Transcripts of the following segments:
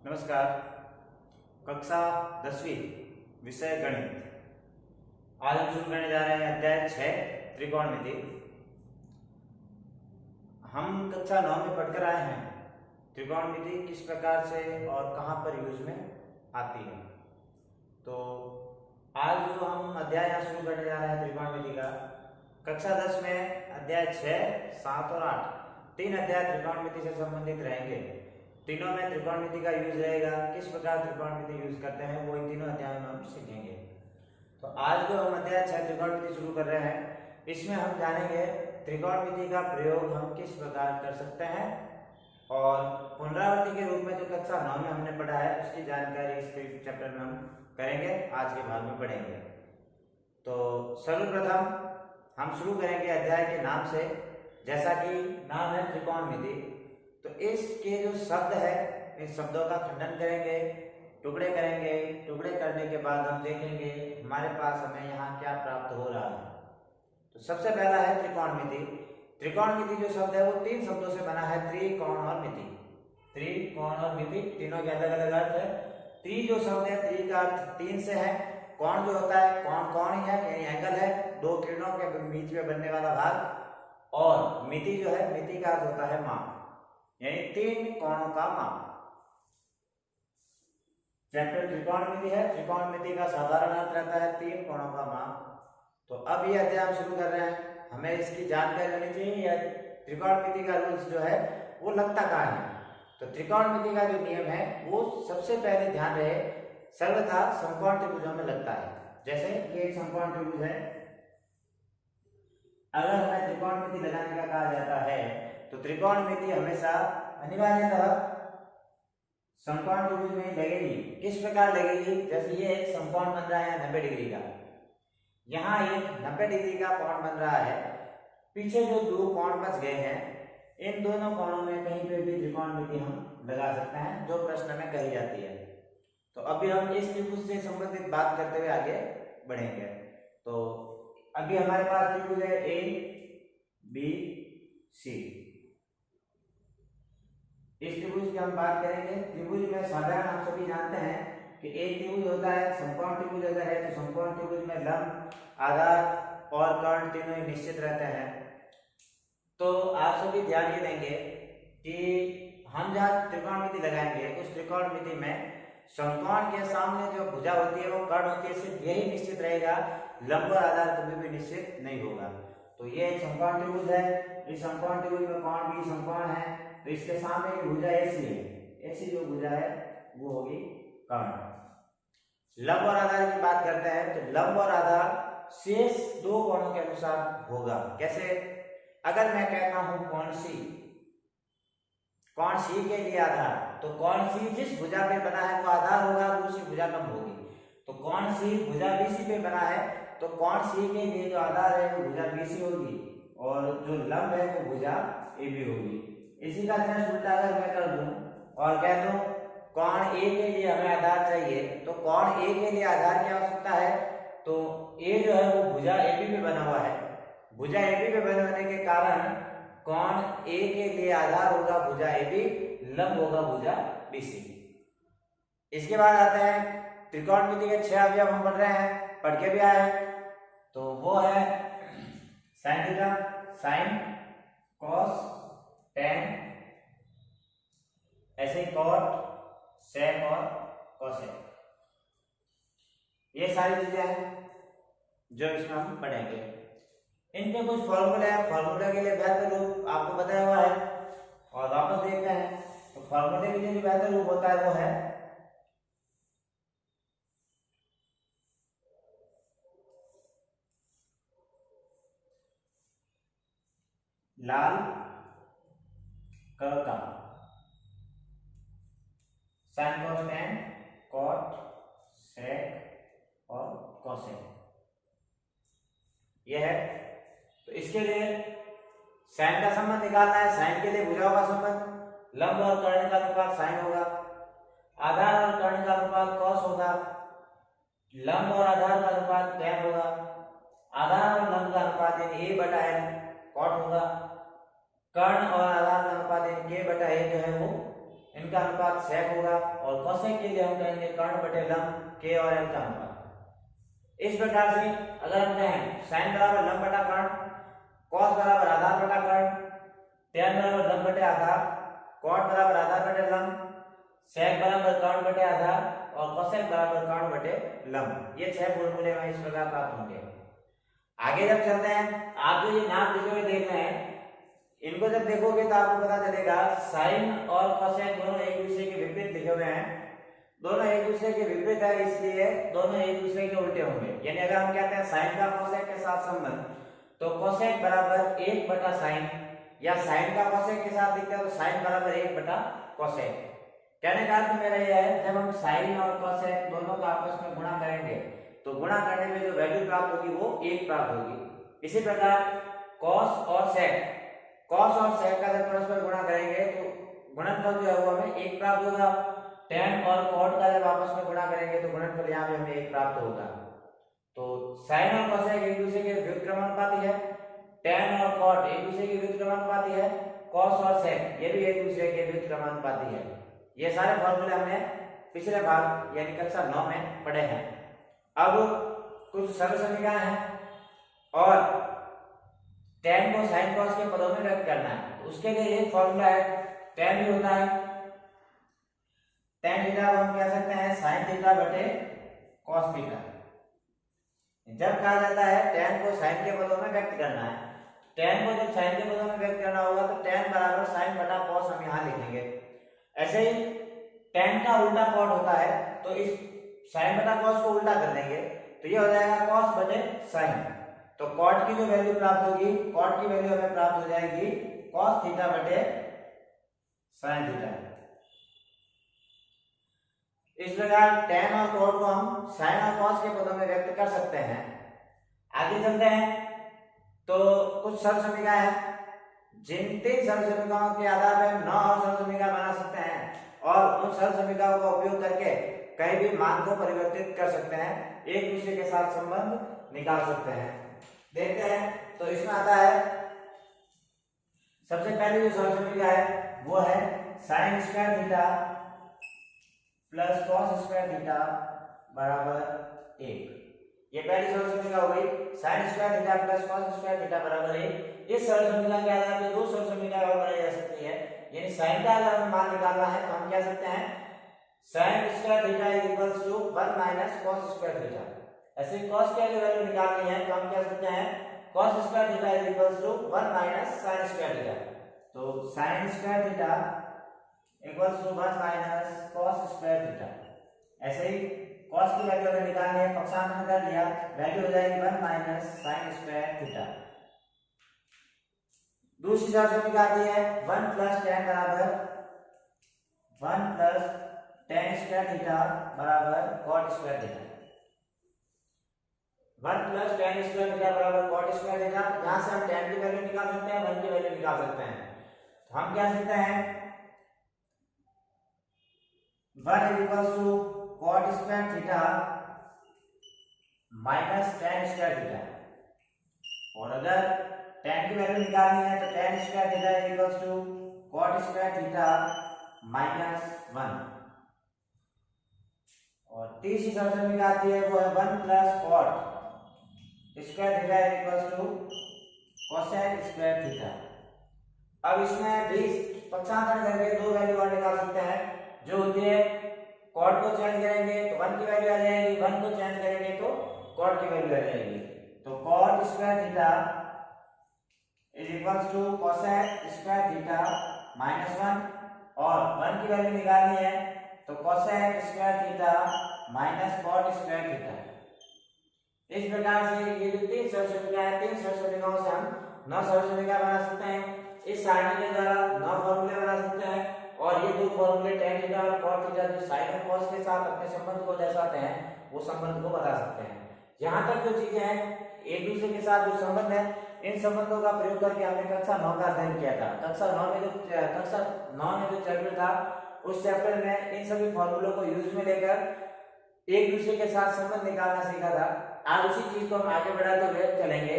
नमस्कार। कक्षा 10वीं विषय गणित। आज हम शुरू करने जा रहे हैं अध्याय 6 त्रिकोणमिति। हम कक्षा 9 में पढ़कर आए हैं त्रिकोणमिति किस प्रकार से और कहाँ पर यूज में आती है। तो आज जो हम अध्याय यहाँ शुरू करने जा रहे हैं त्रिकोणमिति का, कक्षा 10 में अध्याय 6, 7 और 8 तीन अध्याय त्रिकोणमिति से संबंधित रहेंगे। तीनों में त्रिकोणमिति का यूज रहेगा, किस प्रकार त्रिकोणमिति यूज करते हैं वो इन तीनों अध्यायों में हम सीखेंगे। तो आज जो हम अध्याय 6 त्रिकोणमिति शुरू कर रहे हैं, इसमें हम जानेंगे त्रिकोणमिति का प्रयोग हम किस प्रकार कर सकते हैं और पुनरावृत्ति के रूप में जो कक्षा 9 में हमने पढ़ा है उसकी जानकारी इस चैप्टर में हम करेंगे, आज के भाग में पढ़ेंगे। तो सर्वप्रथम हम शुरू करेंगे अध्याय के नाम से, जैसा कि नाम है त्रिकोणमिति। तो इसके जो शब्द है, इन शब्दों का खंडन करेंगे, टुकड़े करेंगे। टुकड़े करने के बाद हम देखेंगे हमारे पास हमें यहाँ क्या प्राप्त हो रहा है। तो सबसे पहला है त्रिकोणमिति। त्रिकोणमिति जो शब्द है वो तीन शब्दों से बना है, त्रिकोण और मिति। त्रिकोण और मिति तीनों के अलग अलग अर्थ है। त्रि जो शब्द है, त्रि का अर्थ तीन से है। कोण जो होता है, कोण ही है, यानी एंगल है, दो किरणों के बीच में बनने वाला भाग। और मिति जो है, मिति का अर्थ होता है माप, यानी तीन कोणों का माप। चैप्टर त्रिकोणमिति है। त्रिकोणमिति का साधारण अर्थ रहता है तीन कोणों का माप। तो अब ये अध्याय हम शुरू कर रहे हैं, हमें इसकी जानकारी होनी चाहिए। या त्रिकोणमिति का रूल्स जो है वो लगता कहाँ है। तो त्रिकोणमिति का जो नियम है वो सबसे पहले ध्यान रहे, सर्वथा समकोण त्रिभुजों में लगता है। जैसे ये एक समकोण त्रिभुज है, अगर हमें त्रिकोणमिति लगाने का कहा जाता है तो त्रिकोणमिति हमेशा अनिवार्यतः समकोण त्रिभुज में लगेगी। किस प्रकार लगेगी? जैसे ये एक समकोण बन रहा है 90 डिग्री का, यहाँ एक 90 डिग्री का कोण बन रहा है। पीछे जो दो कोण बच गए हैं, इन दोनों कोणों में कहीं पे भी त्रिकोणमिति हम लगा सकते हैं, जो प्रश्न में कही जाती है। तो अभी हम इस त्रिभुज से संबंधित बात करते हुए आगे बढ़ेंगे। तो अभी हमारे पास त्रिभुज है ए बी सी। इस त्रिभुज की हम बात करेंगे। त्रिभुज में साधारण आप सभी जानते हैं कि एक त्रिभुज होता है, समकोण त्रिभुज अगर है तो समकोण त्रिभुज में लंब, आधार और कर्ण तीनों ही निश्चित रहते हैं। तो आप सभी ध्यान ये देंगे कि हम जहाँ त्रिकोणमिति लगाएंगे उस त्रिकोणमिति में समकोण के सामने जो भुजा होती है वो कर्ण होती है, सिर्फ यही निश्चित रहेगा, लंब और आधार कभी भी निश्चित नहीं होगा। तो ये एक समकोण त्रिभुज है, इस समकोण त्रिभुज में कोण भी समकोण है, तो इसके सामने की भुजा ऐसी है, ऐसी जो भुजा है वो होगी कर्ण। लंब और आधार की बात करते हैं तो लंब और आधार शेष दो कोणों के अनुसार होगा। कैसे? अगर मैं कहता हूं कोण सी के लिए आधार, तो कोण सी जिस भुजा पे बना है वो आधार होगा, दूसरी भुजा लंब होगी। तो कोण सी भुजा बीसी पे बना है, तो कोण सी के लिए जो आधार है वो भुजा बीसी होगी और जो लंब है वो भुजा एबी होगी। इसी का जस्ट उल्टा अगर मैं कर दूं और कह दूं कोण ए के लिए हमें आधार चाहिए, तो कोण ए के लिए आधार की आवश्यकता है। तो ए जो है वो भुजा एबी पे बना हुआ है, भुजा एबी पे बने होने के कारण कोण ए के लिए आधार होगा भुजा एबी, लंब होगा भुजा बीसी। इसके बाद आते हैं त्रिकोणमिति के 6 अवयव हम पढ़ रहे हैं, पढ़ के भी आए हैं। तो वो है sine theta, sine, cos, tan, ऐसे ही कॉट, सेक और कोसेक। ये सारी चीजें हैं जो इसमें हम पढ़ेंगे। इनके कुछ फॉर्मूले हैं, फॉर्मूले के लिए बेहतर रूप आपको बताया हुआ है और वापस देखते हैं। तो फॉर्मूले के लिए जो बेहतर रूप होता है वो है लाल कर्व का साइन, कॉस, टेन, कॉट, सेक और कोसेक, यह है। तो इसके लिए साइन का संबंध निकालना है। साइन के लिए भुजाओं का संबंध, लंब और कर्ण का अनुपात साइन होगा, आधार और कर्ण का अनुपात कॉस होगा, लंब और आधार का अनुपात टेन होगा, आधार और लंब का अनुपात यानी ए बटा एन कॉट होगा, कर्ण और आधार का अनुपात यानी के बटा ए जो है वो इनका अनुपात सेक होगा, और कोसेक के लिए हम कहेंगे कर्ण बटे लंब के और एल का अनुपात। इस प्रकार से अगर हम कहें साइन बराबर लंब बटा कर्ण, कॉस बराबर आधार बटा कर्ण, tan बराबर लंब बटे आधार, कॉट बराबर आधार बटे लंब, सेक बराबर कर्ण बटे आधार और कोसेक बराबर कर्ण बटे लंब, ये 6 फॉर्मूले हमें इस प्रकार प्राप्त होंगे। आगे जब चलते हैं, आप जो ये नाम लिखे हुए देख रहे हैं, इनको जब देखोगे तो आपको पता चलेगा साइन और कोसेक दोनों एक दूसरे के विपरीत लिखे हुए हैं। दोनों एक दूसरे के विपरीत है, इसलिए दोनों एक दूसरे के उल्टे होंगे। यानी अगर हम कहते हैं साइन का कोसेक के साथ संबंध, तो कोसेक बराबर 1 बटा साइन, या साइन का कोसेक के साथ लिखते हैं तो साइन बराबर 1 बटा कोसेक। कहने का अर्थ मेरा यह है, जब हम साइन और कोसेक दोनों का आपस में गुणा करेंगे तो गुणा करने में जो वैल्यू प्राप्त होगी वो 1 प्राप्त होगी। इसी प्रकार कॉस और सेक का जब परस्पर गुणा करेंगे तो गुणनफल जो है वो हमें 1 प्राप्त होगा। tan और cot का जब आपस में गुणा करेंगे तो गुणनफल यहाँ पे हमें 1 प्राप्त होगा। तो साइन और कोसेक एक दूसरे के व्युत्क्रमानुपाती है, tan और cot एक दूसरे के व्युत्क्रमानुपाती है, cos और sec ये भी एक दूसरे के व्युत्क्रमानुपाती है। ये सारे फॉर्मूले हमने पिछले भाग यानी कक्षा 9 में पढ़े हैं। अब कुछ सरल समीकरण हैं और tan को sin cos के पदों में व्यक्त करना है, तो उसके लिए एक फॉर्मूला है, tan भी होता है tan थीटा को हम कह सकते हैं sin थीटा बटे cos थीटा। जब कहा जाता है tan को sin के पदों में व्यक्त करना है, tan को जब sin के पदों में व्यक्त करना होगा तो tan बराबर sin बटा cos हम यहाँ लिखेंगे। ऐसे ही tan का उल्टा cot होता है, तो इस sin बटा cos को उल्टा कर देंगे तो ये हो जाएगा cos बटे sin। तो cot की जो वैल्यू प्राप्त होगी, cot की वैल्यू हमें प्राप्त हो जाएगी cos थीटा बटे sin थीटा। इस प्रकार tan और cot को हम sin और cos के पदों में व्यक्त कर सकते हैं। आगे चलते हैं तो कुछ सरल समीकरण हैं, जिन 3 सरल समीकरणों के आधार पर हम 9 और सरल समीकरण बना सकते हैं और उन सरल समीकरणों का उपयोग करके कहीं भी मान को परिवर्तित कर सकते हैं, एक दूसरे के साथ संबंध निकाल सकते हैं। देखते हैं तो इसमें आता है सबसे पहले जो सरल समीकरण है वो है sin square theta plus cos square theta बराबर 1। ये पहली सरल समीकरण हो गई, sin square theta plus cos square theta बराबर 1। इस सरल समीकरण के आधार पर दो सरल समीकरण और बनाई जा सकती है। यानी sin का अगर हमें मान निकालना है तो हम कह सकते हैं sin square theta is equals to 1 minus cos square theta. ऐसे cos की वैल्यू निकालनी है तो हम कह सकते हैं cos square theta is equals to 1 minus sin square theta. तो sin square theta equals to 1 minus cos square theta. ऐसे ही cos की वैल्यू हमें निकालनी है, पक्षांतर कर लिया, वैल्यू हो जाएगी 1 माइनस sin स्क्वायर थीटा। दूसरी सरल समीकरण आती है 1 प्लस tan बराबर 1 प्लस tan स्क्वायर थीटा बराबर cot square theta. 1 plus tan square theta बराबर cot स्क्वायर थीटा। यहां से हम tan की वैल्यू निकाल सकते हैं, 1 की वैल्यू निकाल सकते हैं। तो हम क्या सकते हैं 1 is equals to cot square theta minus tan square theta, और अगर tan की वैल्यू निकालनी है तो tan square theta is equals to cot square theta minus 1। और तीसरी सरल समीकरण आती है वो है 1 plus cot square theta is equals to cosec square theta. अब इसमें भी पक्षांतर करके दो वैल्यू और निकाल सकते हैं, जो होती है cot को चेंज करेंगे तो 1 की वैल्यू आ जाएगी, 1 को चेंज करेंगे तो cot की वैल्यू आ जाएगी। तो cot square theta is equals to cosec square theta minus 1, और 1 की वैल्यू निकालनी है तो cosec square theta minus cot square theta. इस प्रकार से ये जो 3 सरल समीकरण है, 3 सरल समीकरणों से हम 9 सरल समीकरण बना सकते हैं। इस सारणी के द्वारा 9 फॉर्मूले बना सकते हैं, और ये दो फॉर्मूले tan थीटा और cot थीटा जो sin और cos के साथ अपने संबंध को दर्शाते हैं, वो संबंध को बता सकते हैं। यहाँ तक जो चीजें हैं एक दूसरे के साथ जो संबंध है, इन संबंधों का प्रयोग करके हमने कक्षा 9 का अध्ययन किया था। कक्षा 9 में जो चैप्टर था, उस चैप्टर में इन सभी फॉर्मूलों को यूज में लेकर एक दूसरे के साथ संबंध निकालना सीखा था। आज उसी चीज को हम आगे बढ़ाते हुए चलेंगे,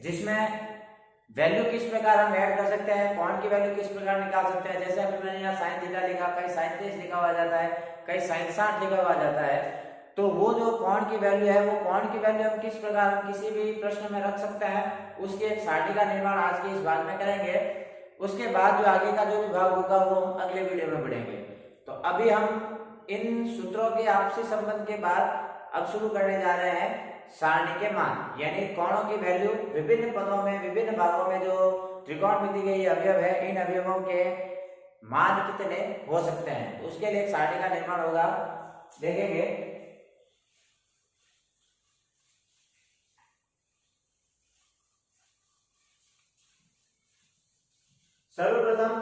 जिसमें वैल्यू किस प्रकार हम ऐड कर सकते हैं, कौन की वैल्यू किस प्रकार निकाल सकते हैं। जैसे अभी मैंने यहाँ साइन थीटा लिखा, कहीं साइन 30 लिखा हुआ जाता है, कहीं साइन 60 लिखा हुआ जाता है। तो वो जो कौन की वैल्यू है, वो कौन की वैल्यू हम किस प्रकार हम किसी भी प्रश्न में रख सकते हैं, उसके एक सारणी का निर्माण आज के इस भाग में करेंगे। उसके बाद जो आगे का जो भी भाग होगा वो हम अगले वीडियो में पढ़ेंगे। तो अभी हम इन सूत्रों के आपसी संबंध के बाद अब शुरू करने जा रहे हैं सारणी के मान, यानी कोणों की वैल्यू विभिन्न पदों में, विभिन्न भागों में जो त्रिकोणमिति के ये अवयव है, इन अवयवों के मान कितने हो सकते हैं, उसके लिए एक सारणी का निर्माण होगा, देखेंगे। सर्वप्रथम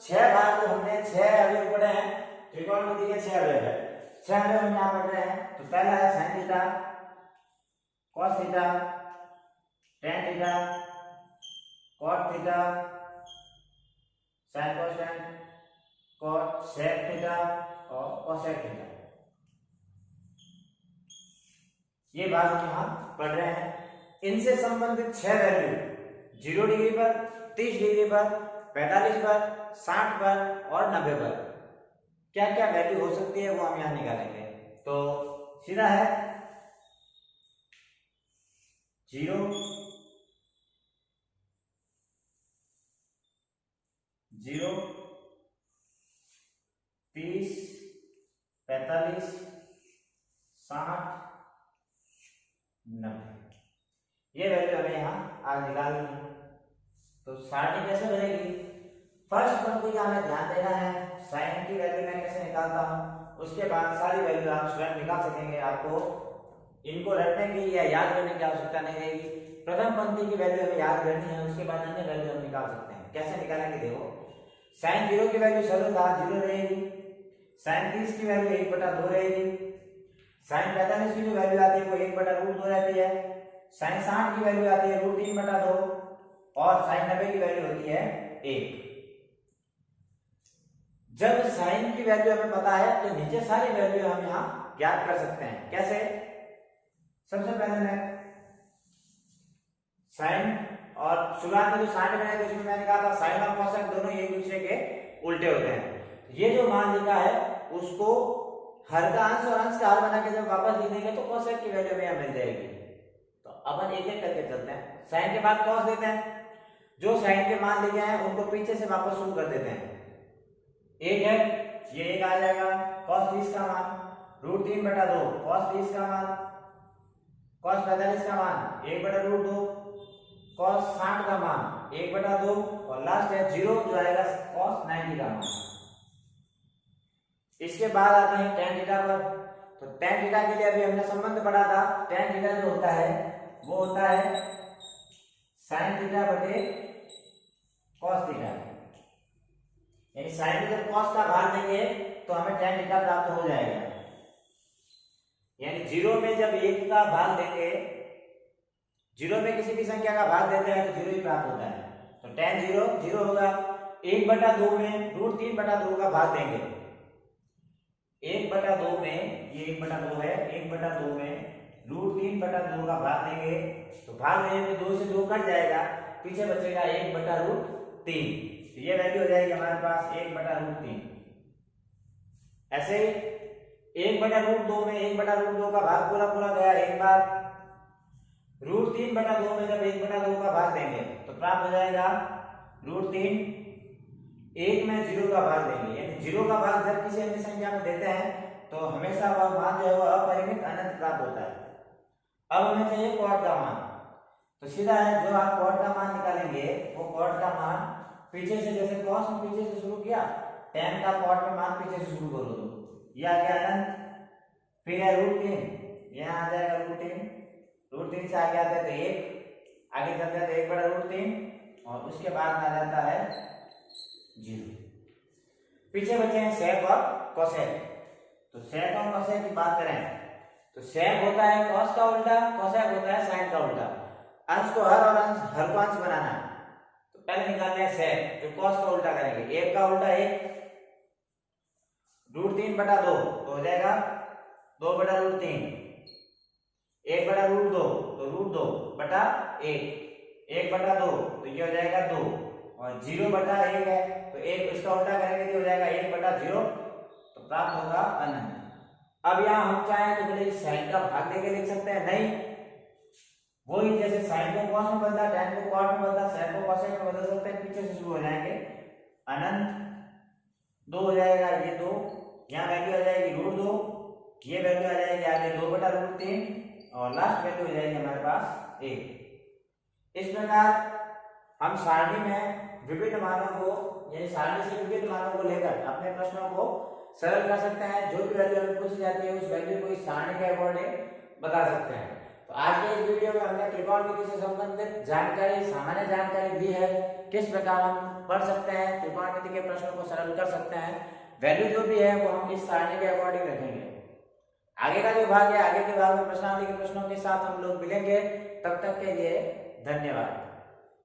6 भाग जो हमने 6 अवयव पढ़े हैं, त्रिकोणमिति के 6 अवयव है, 6 अवयव हम यहाँ पढ़ रहे हैं। तो पहला है sine theta, cos theta, tan theta, cot theta, sin cosine, cot sec theta और cosec थीटा। ये भाग हम यहाँ पढ़ रहे हैं। इनसे संबंधित 6 वैल्यू 0 डिग्री पर, 30 डिग्री पर, 45 पर, 60 पर और 90 पर क्या क्या वैल्यू हो सकती है वो हम यहाँ निकालेंगे। तो सीधा है 0, 0, 30, 45, 60, 90, ये वैल्यू हमें यहाँ आज निकालनी है। तो सारणी कैसे बनेगी, फर्स्ट पंक्ति का हमें ध्यान देना है, साइन की वैल्यू मैं कैसे निकालता हूँ, उसके बाद सारी वैल्यू आप स्वयं निकाल सकेंगे। आपको इनको रटने की या याद करने की आवश्यकता नहीं रहेगी। प्रथम पंक्ति की वैल्यू हमें याद करनी है, उसके बाद अन्य वैल्यू हम निकाल सकते हैं। कैसे निकालेंगे, देखो साइन 0 की वैल्यू सरल था 0 रहेगी, साइन 30 की वैल्यू 1/2 रहेगी, साइन 45 की जो वैल्यू आती है वो 1/√2 रहती है, साइन 60 की वैल्यू आती है √3/2 और साइन 90 की वैल्यू होती है 1। जब साइन की वैल्यू हमें पता है तो नीचे सारी वैल्यू हम यहाँ ज्ञात कर सकते हैं। कैसे, सबसे पहले मैं साइन और शुरुआत में जो साइन बनाया था उसमें मैंने कहा था साइन और कोसेक दोनों एक दूसरे के उल्टे होते हैं। ये जो मान लिखा है उसको हर का अंश और अंश का हर बना के जब वापस लिख देंगे तो कोसेक की वैल्यू हमें मिल जाएगी। तो अपन एक एक करके चलते हैं। साइन के बाद कॉस देते हैं, जो साइन के मान लिखे हैं उनको पीछे से वापस शुरू कर देते हैं। एक है ये, एक आ जाएगा cos 30 का मान √3/2, cos 30 का मान, cos 45 का मान 1/√2, cos 60 का मान 1/2 और लास्ट है 0 जो आएगा cos 90 का मान। इसके बाद आते हैं tan थीटा पर। तो tan थीटा के लिए अभी हमने संबंध पढ़ा था, tan थीटा जो होता है वो होता है sin थीटा बटे cos थीटा, यानी साइन में जब cos का भाग देंगे तो हमें tan थीटा प्राप्त हो जाएगा। यानी 0 में जब 1 का भाग देंगे, 0 में किसी भी संख्या का भाग देते हैं तो 0 ही प्राप्त होता है। तो tan 0 0 होगा। 1/2 में √3/2 का भाग देंगे, 1/2 में ये 1/2 है, 1/2 में √3/2 का भाग देंगे तो भाग देने में 2 से 2 कट जाएगा, पीछे बचेगा 1/√3। तो ये वैल्यू हो जाएगी हमारे पास 1/√3। ऐसे ही 1/√2 में 1/√2 का भाग पूरा पूरा गया एक बार, √3/2 में जब 1/2 का भाग देंगे तो प्राप्त हो जाएगा √3। 1 में 0 का भाग देंगे, यानी 0 का भाग जब किसी अन्य संख्या में देते हैं तो हमेशा वह मान जो है वो अपरिमित अनंत प्राप्त होता है। अब हमें चाहिए कॉट का मान। तो सीधा है, जो आप कॉट का मान निकालेंगे वो कॉट का मान पीछे से, जैसे cos में पीछे से शुरू किया, tan का कॉट में मान पीछे से शुरू करो तो ये आ गया अनंत, फिर है √3, यहाँ आ जाएगा √3 से आगे आता है तो 1, आगे चलते हैं तो 1/√3 और उसके बाद आ जाता है 0। पीछे बचे हैं sec और cosec। तो sec और cosec की बात करें तो sec होता है cos का उल्टा, cosec होता है sin का उल्टा। अंश को हर और हर को अंश बनाना है। तो पहले निकालना है sec, जो cos का उल्टा करेंगे, 1 का उल्टा 1, √3/2 तो हो जाएगा 2/√3, 1/√2 तो √2/1, 1/2 तो ये हो जाएगा 2 और 0/1 है तो एक इसका उल्टा करेंगे तो हो जाएगा 1/0 तो प्राप्त होगा अनंत। अब यहाँ हम चाहें तो बोले साइन का भाग देके लिख सकते हैं, नहीं वही जैसे साइन को कॉस में बदला, tan को कॉट में बदला, sin को कोसेक में बदल सकते हैं, पीछे से शुरू हो जाएंगे अनंत 2 हो जाएगा ये 2, यहाँ वैल्यू आ जाएगी √2, ये वैल्यू आ जाएगी आगे 2/√3 और लास्ट वैल्यू हो जाएगी हमारे पास 1। इस प्रकार हम सारणी में विभिन्न मानों को यानी सारणी से विभिन्न मानों को लेकर अपने प्रश्नों को सरल कर सकते हैं। जो भी वैल्यू हमें पूछी जाती है उस वैल्यू को इस सारणी के अकॉर्डिंग बता सकते हैं। तो आज के इस वीडियो में हमने त्रिकोणमिति से संबंधित जानकारी, सामान्य जानकारी दी है, किस प्रकार हम पढ़ सकते हैं, त्रिकोणमिति के प्रश्नों को सरल कर सकते हैं। वैल्यू जो भी है वो हम इस सारणी के अकॉर्डिंग रखेंगे। आगे का जो भाग है, आगे के भाग में प्रश्नावली के प्रश्नों के साथ हम लोग मिलेंगे। तब तक के लिए धन्यवाद।